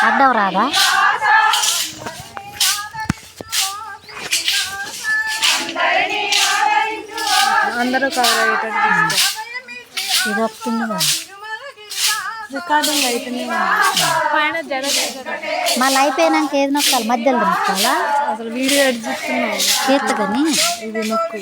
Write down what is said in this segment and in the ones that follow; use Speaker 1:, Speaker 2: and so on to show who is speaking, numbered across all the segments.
Speaker 1: అడ్డం రాదా?
Speaker 2: అందరూ కవర్ అయ్యేటట్టు
Speaker 1: ఇది వస్తుందిగా
Speaker 2: రికార్డింగ్ అయితేనే పైన జడ
Speaker 1: మళ్ళీ అయిపోయినాక ఏది నొక్కాలి? మధ్యలో నొక్కాలా?
Speaker 2: అసలు వీడియో ఎడిట్ చేస్తున్నావు
Speaker 1: చేతగాని
Speaker 2: ఇది నొక్కు.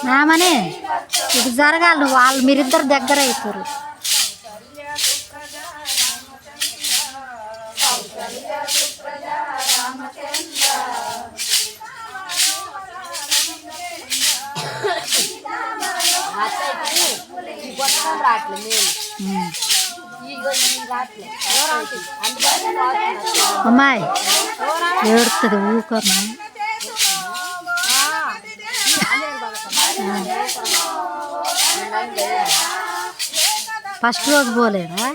Speaker 1: రామనే ఇది జరగాలి. వాళ్ళు మీరిద్దరు దగ్గర అవుతారు. అమ్మాయి ఏడుతుంది ఊరుకోమా. ఫస్ట్ రోజు పోలేదా?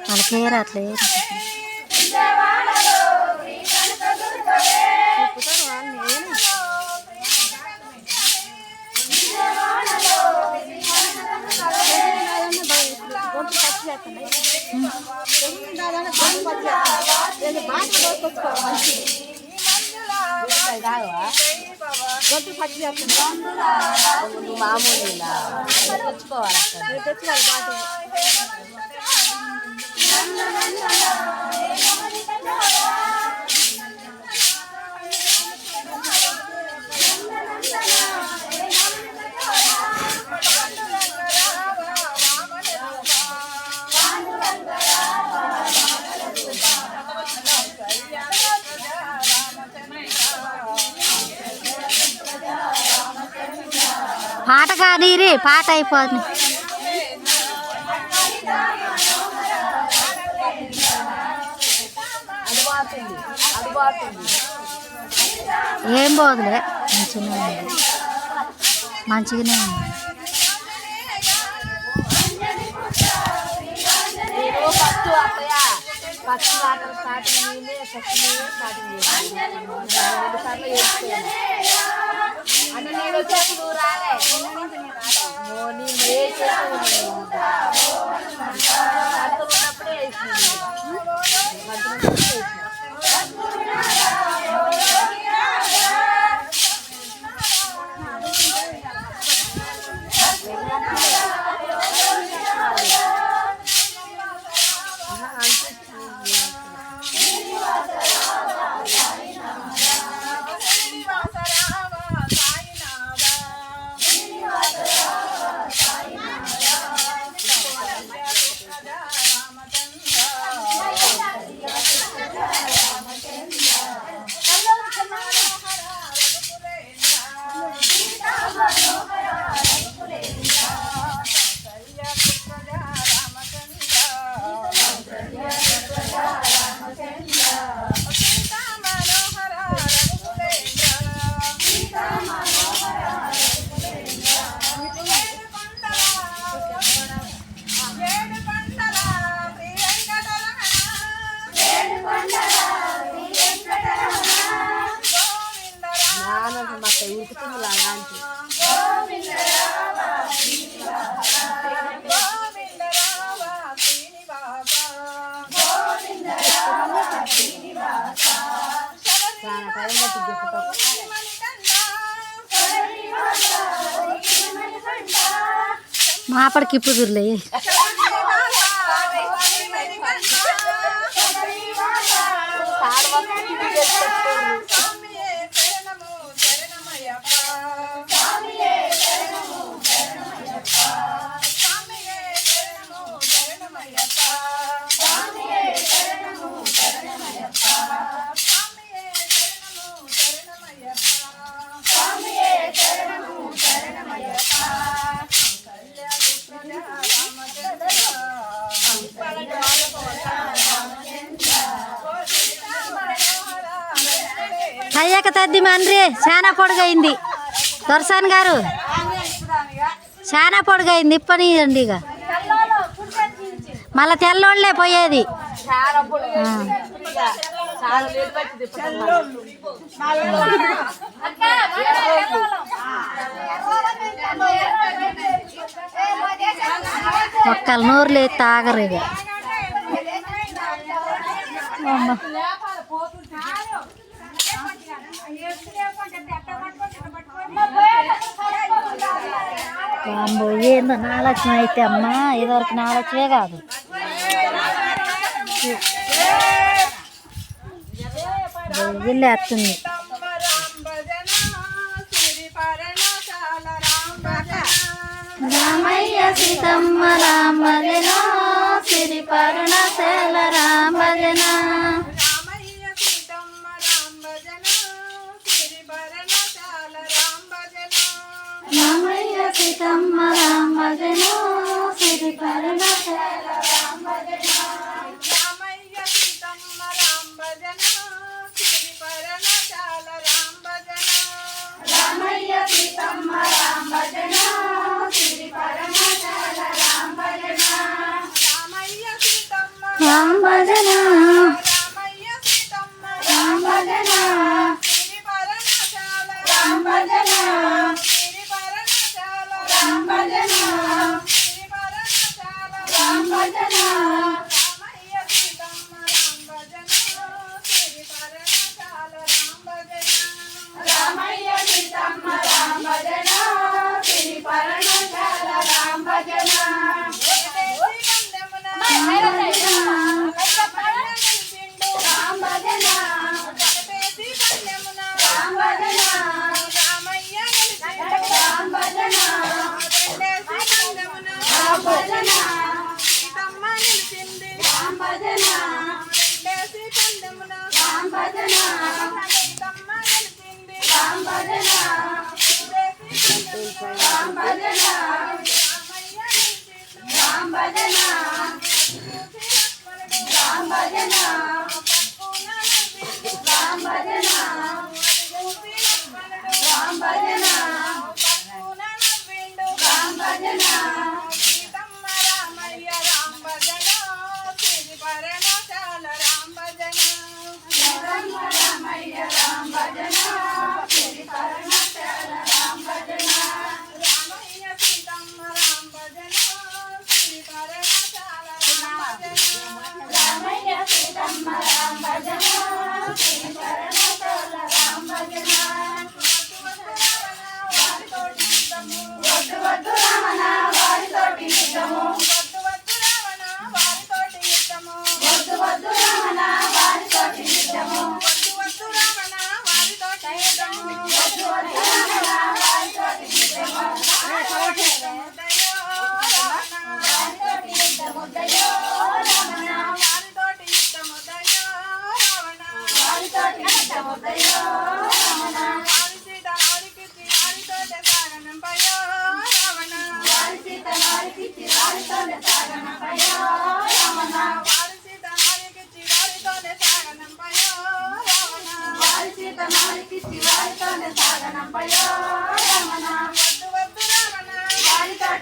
Speaker 1: వాళ్ళకే రాట్లే.
Speaker 3: మామూలుగా తెచ్చుకోవాలి.
Speaker 1: పాట కానీ రే, పాట అయిపోతుంది. ఏం పోదులే, మంచిగానే ఉంది.
Speaker 3: ఫస్ట్ వాటర్ స్టార్టింగ్ స్టార్టింగ్ అంటే నేను వచ్చాక నువ్వు రాలే. ఉన్నప్పుడే వేసింది. మధ్య వస్తాయి ఉరుకుతుంది లాగా అంటే చాలా టైం పట్టి చెప్తాం
Speaker 1: మాపడికి ఇప్పుడు చూడలే అయ్యాక తద్ది మండ్రి చాలా పొడుగైంది దొరసాన్ గారు చాలా పొడుగైంది ఇప్పనియండి ఇక మళ్ళా తెల్లోళ్ళే పోయేది ఒక్కళ్ళ నోరులే తాగరు ఇక ఏందో నాలక్ష్యం అయితే అమ్మా ఇదివరకు నాలక్ష్యమే కాదు వెళ్ళేస్తుంది రామయ్య సీతమ్మ రామ భజన సిరి పర్ణశాల రామ భజన రామయ్య సీతమ్మ రామ భజన సిరి పర్ణశాల రామ భజన రామయ్య సీతమ్మ రామ భజన సిరి పర్ణశాల రామ భజన రామయ్య సీతమ్మ రామ భజన సిరి పర్ణశాల రామ భజన రామయ్య సీతమ్మ రామ భజన